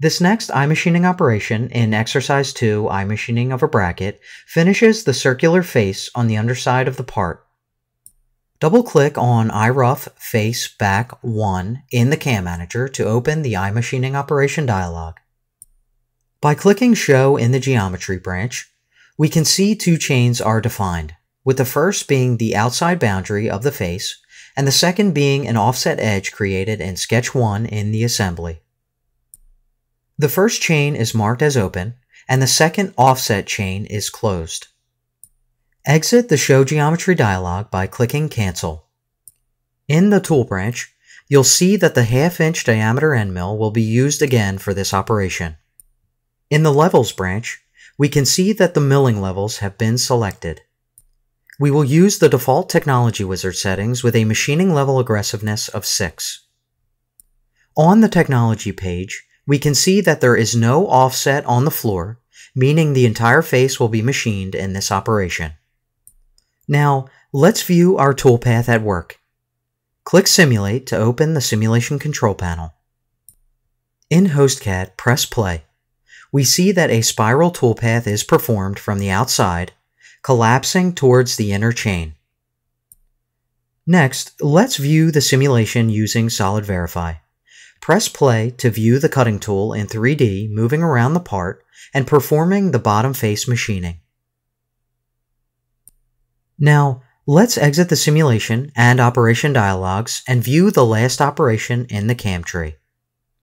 This next iMachining operation in Exercise 2, iMachining of a bracket, finishes the circular face on the underside of the part. Double-click on iRough Face Back 1 in the CAM Manager to open the iMachining operation dialog. By clicking Show in the Geometry branch, we can see two chains are defined, with the first being the outside boundary of the face, and the second being an offset edge created in Sketch 1 in the assembly. The first chain is marked as open, and the second offset chain is closed. Exit the Show Geometry dialog by clicking Cancel. In the Tool branch, you'll see that the 1/2-inch diameter end mill will be used again for this operation. In the Levels branch, we can see that the milling levels have been selected. We will use the default Technology Wizard settings with a machining level aggressiveness of 6. On the Technology page, we can see that there is no offset on the floor, meaning the entire face will be machined in this operation. Now, let's view our toolpath at work. Click Simulate to open the Simulation Control Panel. In HostCAD, press Play. We see that a spiral toolpath is performed from the outside, collapsing towards the inner chain. Next, let's view the simulation using Solid Verify. Press play to view the cutting tool in 3D moving around the part and performing the bottom face machining. Now, let's exit the simulation and operation dialogues and view the last operation in the CAM tree.